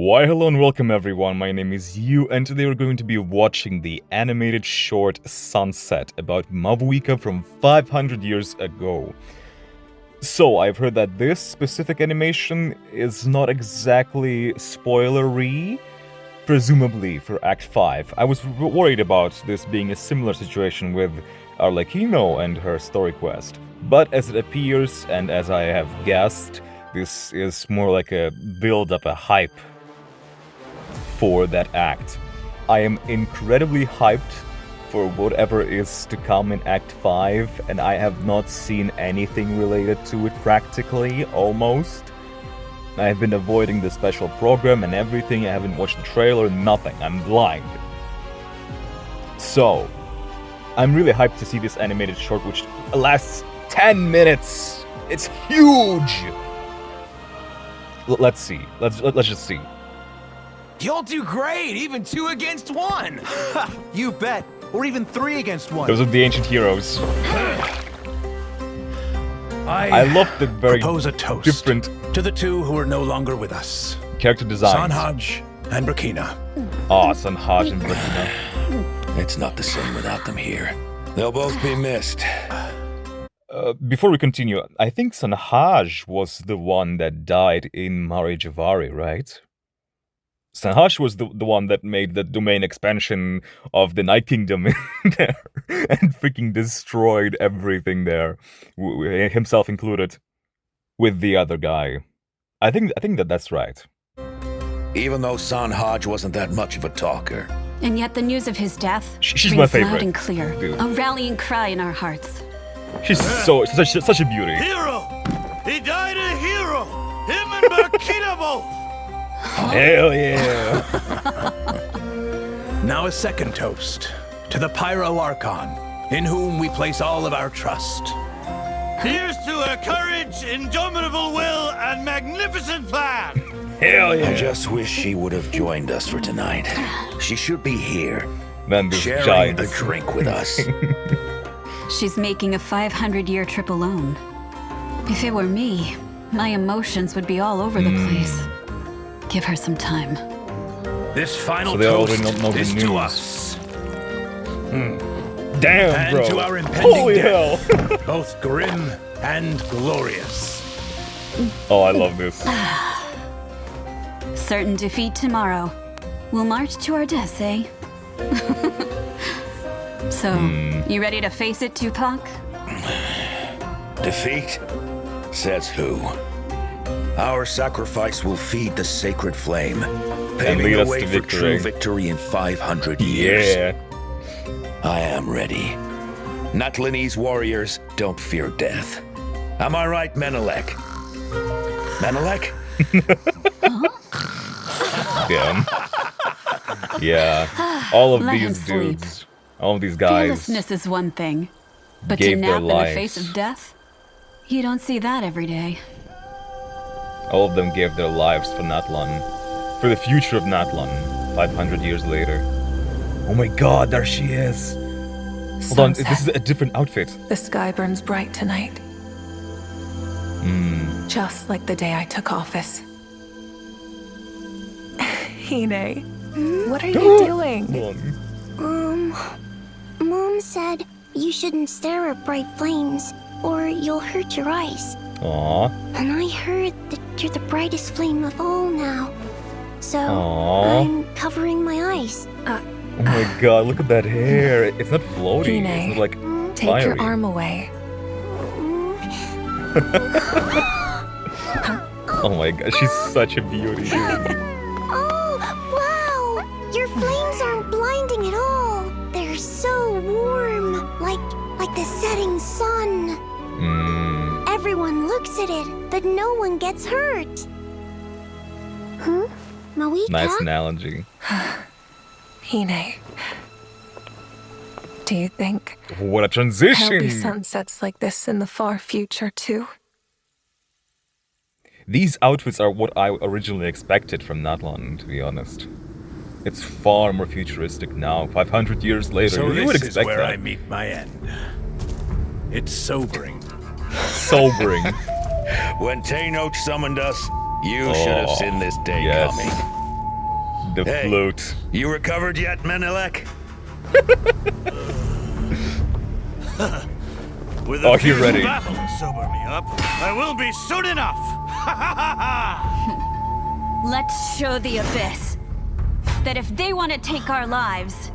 Why hello and welcome everyone, my name is Yu, and today we're going to be watching the animated short Sunset about Mavuika from 500 years ago. So, I've heard that this specific animation is not exactly spoilery, presumably for Act 5. I was worried about this being a similar situation with Arlecchino and her story quest, but as it appears, and as I have guessed, this is more like a build-up, a hype for that act. I am incredibly hyped for whatever is to come in Act 5, and I have not seen anything related to it practically, almost. I have been avoiding the special program and everything, I haven't watched the trailer, nothing, I'm blind. So, I'm really hyped to see this animated short which lasts 10 minutes! It's huge! Let's see, let's just see. You'll do great, even 2 against 1! You bet! Or even 3 against 1! Those are the ancient heroes. I love the very propose a toast different to the 2 who are no longer with us. character designs. Sanhaj and Burkina. Sanhaj and Burkina. It's not the same without them here. They'll both be missed. Before we continue, I think Sanhaj was the one that died in Marijavari, right? Sanhaj was the one that made the domain expansion of the Night Kingdom there and freaking destroyed everything there, himself included, with the other guy. I think that's right. Even though Sanhaj wasn't that much of a talker. And yet the news of his death She's rings my favorite, loud and clear, dude. a rallying cry in our hearts. She's such a beauty. Hero! He died a hero! Him and Burkina both! Hell yeah! Now a second toast to the Pyro Archon, in whom we place all of our trust. Here's to her courage, indomitable will, and magnificent plan! Hell yeah! I just wish she would have joined us for tonight. She should be here, Man, this sharing giant. a drink with us. She's making a 500-year trip alone. If it were me, my emotions would be all over the place. Give her some time. This final So they already toast know the is news. to us. Damn, And bro! to our impending Holy hell! death, both grim and glorious. Oh, I love this. Certain defeat tomorrow. We'll march to our deaths, eh? So, you ready to face it, Tupac? Defeat? Says who? Our sacrifice will feed the sacred flame, lead paving us the way to for victory. true victory in 500 years. Yeah. I am ready. Natlanese warriors don't fear death. Am I right, Menelek? Menelek? Damn. Yeah. All of Let him these sleep. dudes, all of these guys, Fearlessness is one thing, but to gave their nap in the lives. face of death? You don't see that every day. all of them gave their lives for Natlan, for the future of Natlan, 500 years later. Oh my god, there she is! Hold on, this is a different outfit. The sky burns bright tonight. Just like the day I took office. Hine, what are you doing? Hold on. Mom said you shouldn't stare at bright flames, or you'll hurt your eyes. Aww. And I heard that you're the brightest flame of all now. So, Aww. I'm covering my eyes. Oh my god, look at that hair. It's not floaty, Hine, it's not like take fiery. your arm away. Oh my god, she's such a beauty. Oh, wow! Your flames aren't blinding at all. They're so warm, like the setting sun. Everyone looks at it, but no one gets hurt. Huh? Mavuika? Nice analogy. Hine, do you think What a there'll be transition! sunsets like this in the far future too? These outfits are what I originally expected from Natlan, to be honest. It's far more futuristic now, 500 years later. So you would this is expect where that. I meet my end. It's sobering. Sobering. When Tenoch summoned us, you should have seen this day yes. coming. The Hey. float. You recovered yet, Menelek? With Oh, a he fierce ready. battle to sober me up, I will be soon enough. Let's show the Abyss that if they want to take our lives,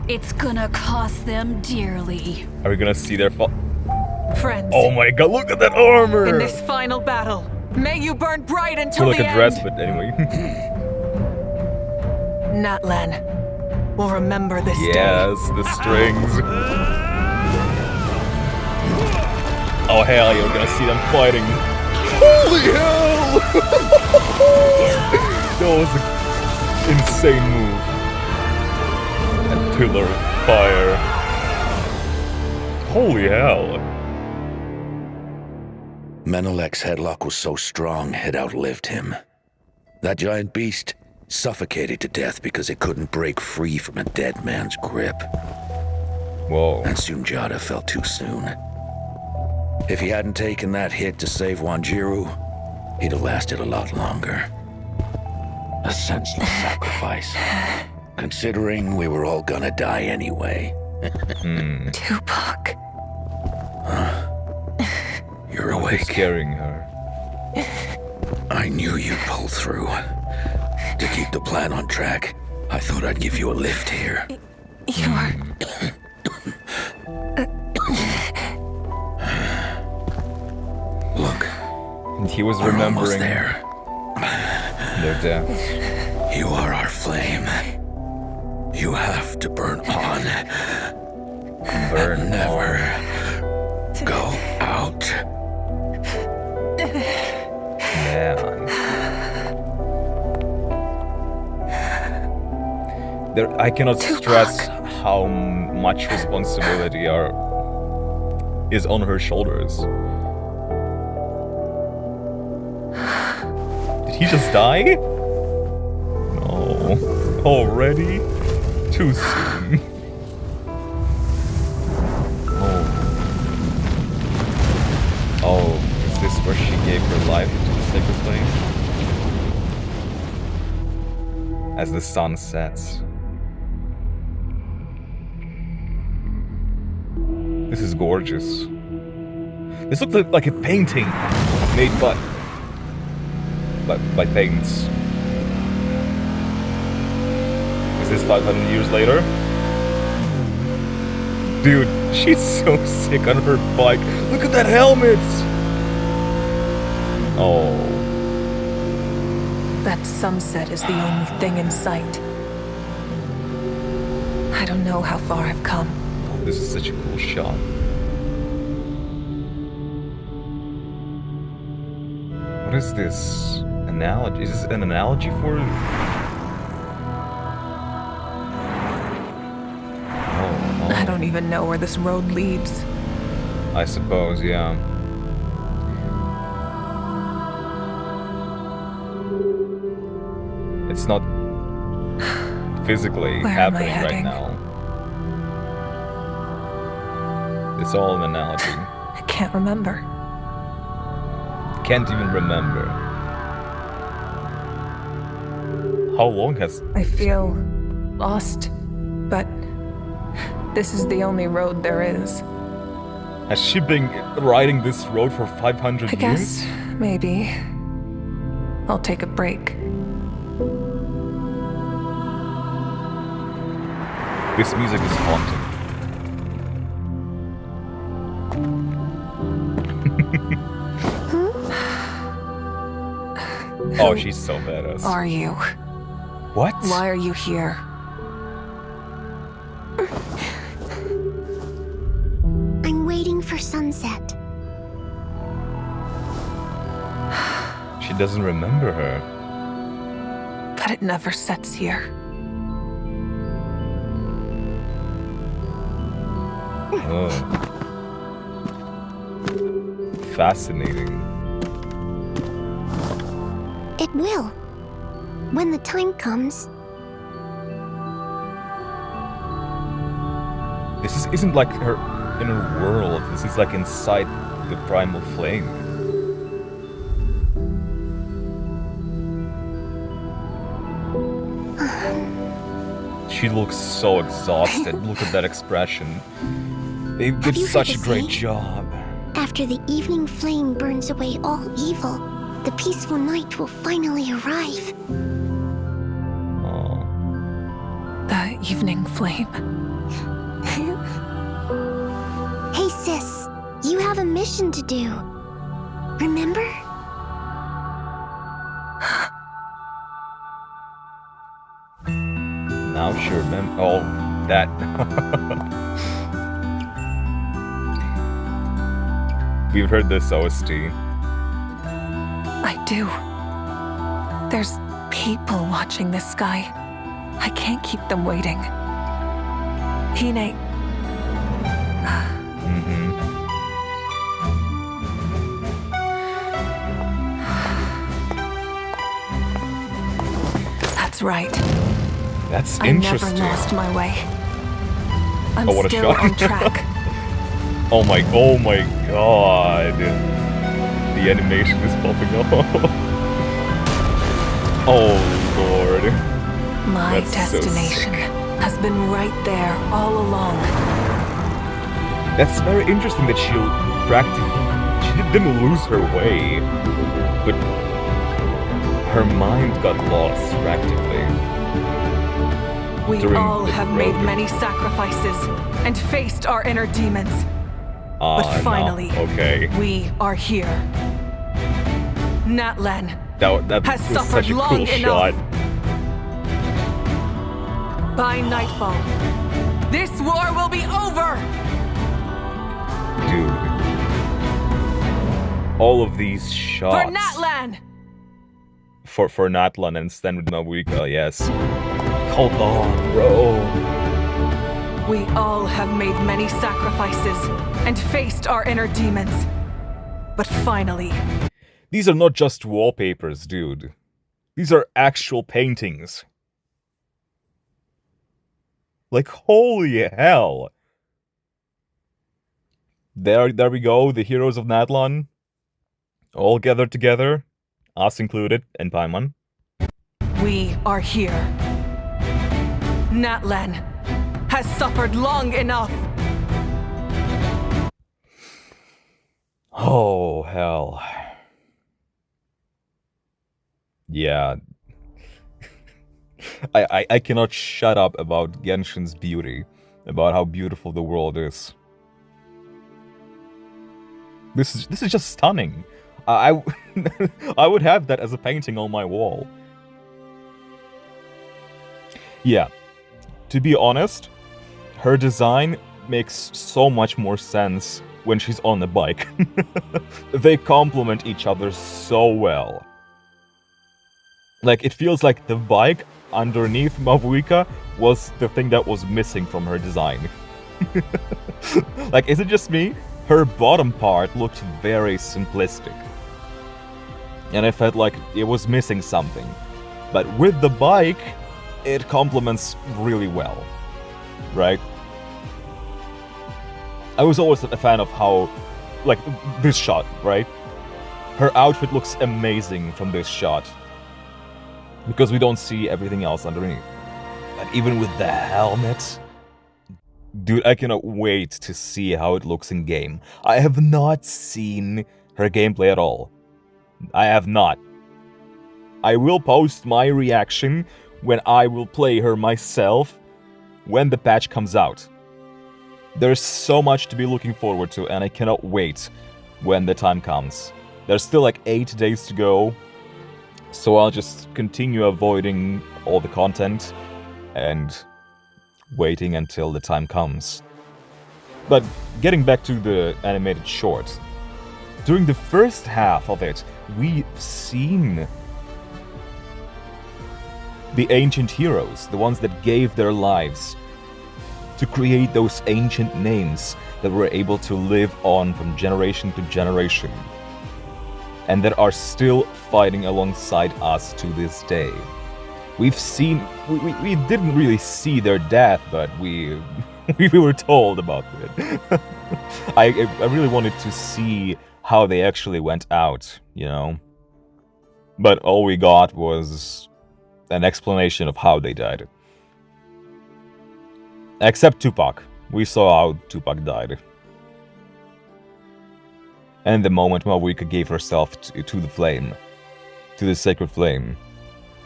it's gonna cost them dearly. Are we gonna see their fall? Friends, Oh my god, look at that armor! in this final battle, may you burn bright until More like the a dress, end. but anyway. Natlan will remember this day. Yes, the strings. Oh hell, you're gonna see them fighting. Holy hell! That was an insane move. And pillar of fire. Holy hell. Menelek's headlock was so strong it outlived him. That giant beast suffocated to death because it couldn't break free from a dead man's grip. Whoa. And Sunjata fell too soon. If he hadn't taken that hit to save Wanjiru, he'd have lasted a lot longer. A senseless sacrifice, considering we were all gonna die anyway. Tupac. You're Who's awake. carrying her? I knew you'd pull through. To keep the plan on track, I thought I'd give you a lift here. You're... Look, And he was we're almost remembering there. their deaths. You are our flame. You have to burn on. Burn Never go out. Man. I cannot stress how much responsibility is on her shoulders. Did he just die? No. Already? Too soon. Oh, is this where she gave her life to the sacred flame? As the sun sets. This is gorgeous. This looks like a painting made by paints. Is this 500 years later? Dude, she's so sick on her bike. Look at that helmet! Oh. That sunset is the only thing in sight. I don't know how far I've come. Oh, this is such a cool shot. What is this? Analogy? Is this an analogy for... Oh. I don't even know where this road leads. I suppose, yeah. It's not physically Where am I happening right heading? now. It's all an analogy. I can't remember. Can't even remember. How long has... I feel lost, but this is the only road there is. Has she been riding this road for 500 I years? guess maybe I'll take a break. This music is haunting. Oh, she's so badass. Are you? What? Why are you here? I'm waiting for sunset. She doesn't remember her. But it never sets here. Oh. Fascinating. It will. When the time comes. This isn't like her inner world. This is like inside the primal flame. She looks so exhausted. Look at that expression. They Have did you such a heard the great saying? job. After the evening flame burns away all evil, the peaceful night will finally arrive. Oh. The evening flame. Hey sis, you have a mission to do. Remember? Now sure, oh, that. We've heard this OST. I do. There's people watching this sky. I can't keep them waiting. Hine. That's right. That's I interesting. never lost my way. I'm Oh, what a still shot. on track. Oh my god. The animation is popping off. Oh lord. My That's so destination sick. has been right there all along. That's very interesting that she didn't lose her way, but her mind got lost practically. We During all the have made road. many sacrifices and faced our inner demons. Ah, But finally, no. Okay. we are here. Natlan That has was suffered such a long cool enough. shot. By nightfall, this war will be over! Dude. All of these shots. For Natlan! For Natlan and StandwithMavuika, yes. Hold on, bro. We all have made many sacrifices and faced our inner demons. But finally, These are not just wallpapers, dude. These are actual paintings. Like, holy hell. There we go, the heroes of Natlan. All gathered together. Us included, and Paimon. we are here. Natlan has suffered long enough. Oh, hell. Yeah. I cannot shut up about Genshin's beauty. About how beautiful the world is. This is just stunning. I I would have that as a painting on my wall. Yeah. To be honest, her design makes so much more sense when she's on the bike. They complement each other so well. Like, it feels like the bike underneath Mavuika was the thing that was missing from her design. Like, is it just me? Her bottom part looked very simplistic. And I felt like it was missing something. But with the bike, it complements really well. Right? I was always a fan of how, like, this shot, right? Her outfit looks amazing from this shot. Because we don't see everything else underneath. But even with the helmet... Dude, I cannot wait to see how it looks in game. I have not seen her gameplay at all. I have not. I will post my reaction when I will play her myself when the patch comes out. There's so much to be looking forward to, and I cannot wait when the time comes. There's still like 8 days to go, so I'll just continue avoiding all the content and waiting until the time comes. But getting back to the animated short, during the first half of it, we've seen the ancient heroes, the ones that gave their lives to create those ancient names that were able to live on from generation to generation, and that are still fighting alongside us to this day. We've seen... We didn't really see their death, but we were told about it. I really wanted to see how they actually went out, you know? But all we got was an explanation of how they died. Except Tupac. We saw how Tupac died. And the moment Mavuika gave herself to the flame, to the sacred flame.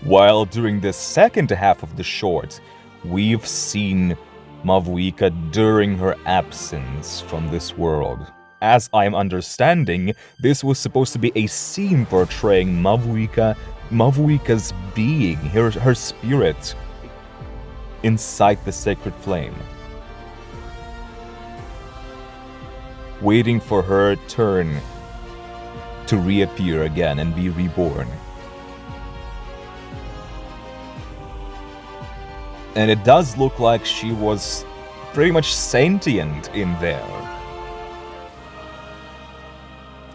While during the second half of the short, we've seen Mavuika during her absence from this world. As I'm understanding, this was supposed to be a scene portraying Mavuika's being, her spirit, inside the sacred flame. Waiting for her turn to reappear again and be reborn. And it does look like she was pretty much sentient in there.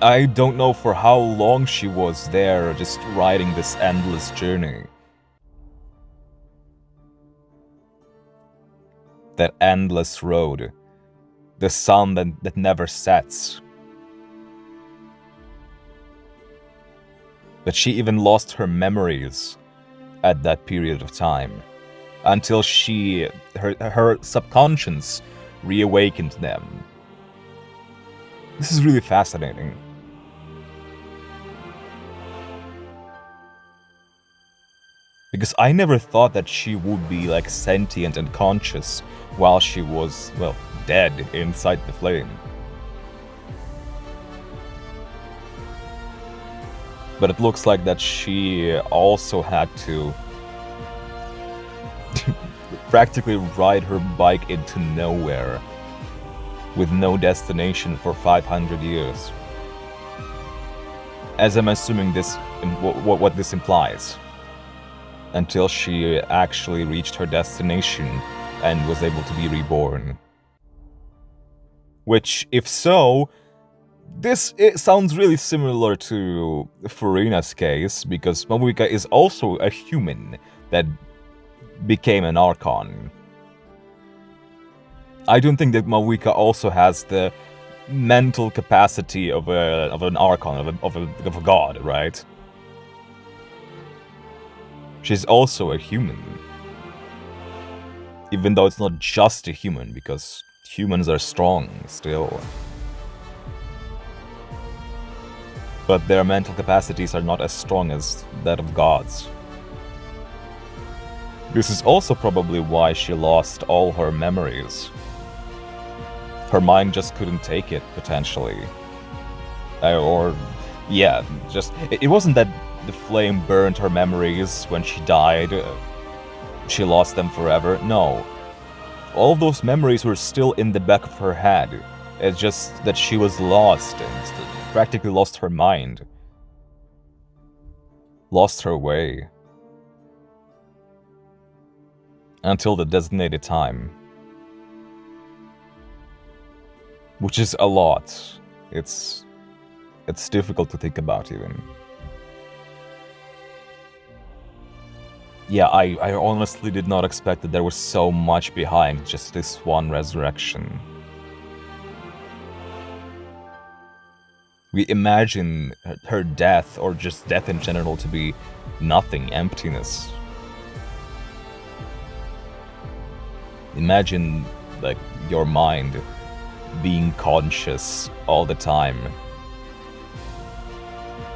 I don't know for how long she was there, just riding this endless journey. That endless road. The sun that never sets. But she even lost her memories at that period of time. Until her subconscious reawakened them. This is really fascinating. Because I never thought that she would be like sentient and conscious while she was, well, dead inside the flame. But it looks like that she also had to practically ride her bike into nowhere with no destination for 500 years. As I'm assuming this, what this implies. Until she actually reached her destination and was able to be reborn. Which, if so, it sounds really similar to Furina's case, because Mavuika is also a human that became an Archon. I don't think that Mavuika also has the mental capacity of an Archon, of a god, right? She's also a human. Even though it's not just a human, because humans are strong still. But their mental capacities are not as strong as that of gods. This is also probably why she lost all her memories. Her mind just couldn't take it, potentially. It wasn't that the flame burned her memories when she died. She lost them forever. No. All of those memories were still in the back of her head. It's just that she was lost and practically lost her mind. Lost her way. Until the designated time. Which is a lot. It's difficult to think about even. Yeah, I honestly did not expect that there was so much behind just this one resurrection. We imagine her death, or just death in general, to be nothing, emptiness. Imagine, like, your mind being conscious all the time.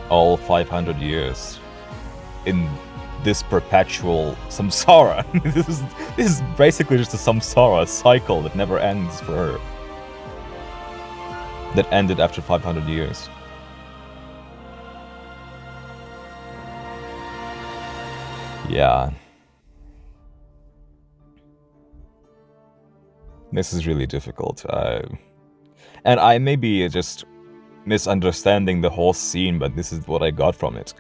All 500 years. In this perpetual samsara. This is basically just a samsara cycle that never ends for her. That ended after 500 years. Yeah. This is really difficult. And I may be just misunderstanding the whole scene, but this is what I got from it.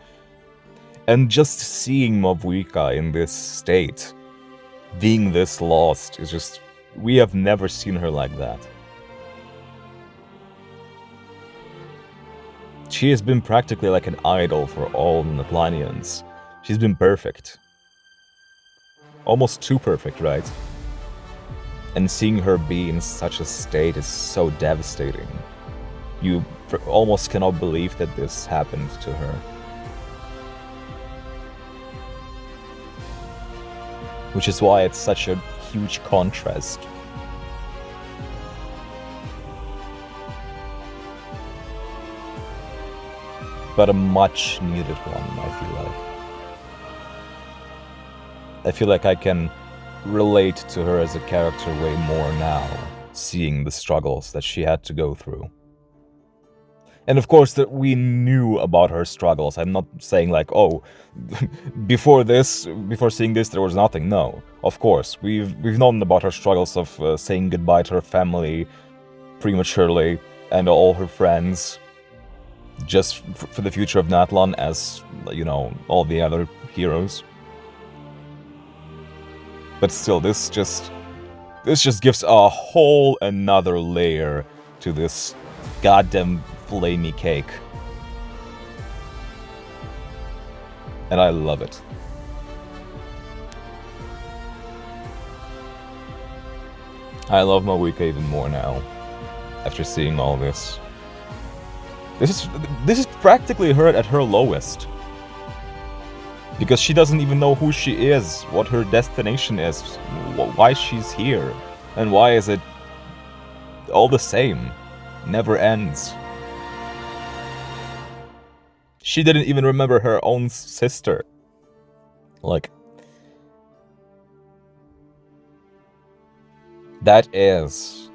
And just seeing Mavuika in this state, being this lost, is just... we have never seen her like that. She has been practically like an idol for all Natlanians. She's been perfect. Almost too perfect, right? And seeing her be in such a state is so devastating. You almost cannot believe that this happened to her. Which is why it's such a huge contrast but a much needed one, I feel like. I feel like I can relate to her as a character way more now, seeing the struggles that she had to go through. And of course, that we knew about her struggles. I'm not saying like, oh, before seeing this, there was nothing. No, of course, we've known about her struggles of saying goodbye to her family prematurely and all her friends, just for the future of Natlan, as you know, all the other heroes. But still, this just gives a whole another layer to this goddamn flamey cake. And I love it. I love Mavuika even more now, after seeing all this. This is practically her at her lowest. Because she doesn't even know who she is, what her destination is, why she's here, and why is it all the same, never ends. She didn't even remember her own sister. Like, that is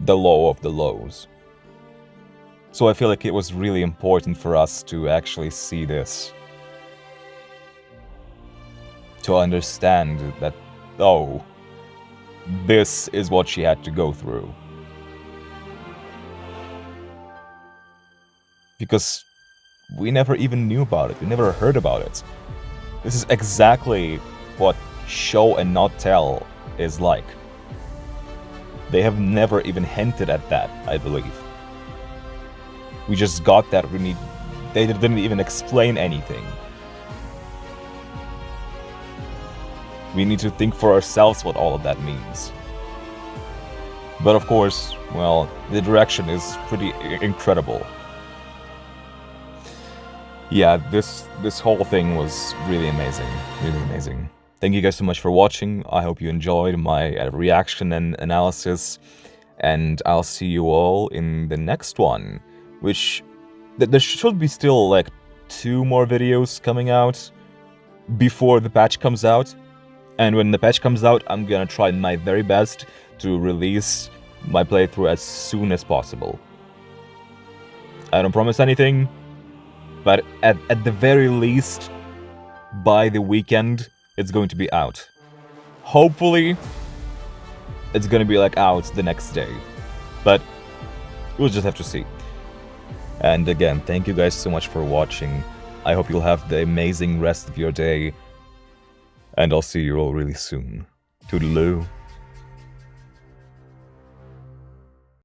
the low of the lows. So I feel like it was really important for us to actually see this. To understand that, oh, this is what she had to go through. Because we never even knew about it, we never heard about it. This is exactly what show and not tell is like. They have never even hinted at that, I believe. We just got that, they didn't even explain anything. We need to think for ourselves what all of that means. But of course, well, the direction is pretty incredible. Yeah, this whole thing was really amazing, really amazing. Thank you guys so much for watching. I hope you enjoyed my reaction and analysis, and I'll see you all in the next one, which there should be still like 2 more videos coming out before the patch comes out. And when the patch comes out, I'm gonna try my very best to release my playthrough as soon as possible. I don't promise anything, but at the very least, by the weekend, it's going to be out. Hopefully, it's gonna be like out the next day. But we'll just have to see. And again, thank you guys so much for watching. I hope you'll have the amazing rest of your day. And I'll see you all really soon. Toodaloo.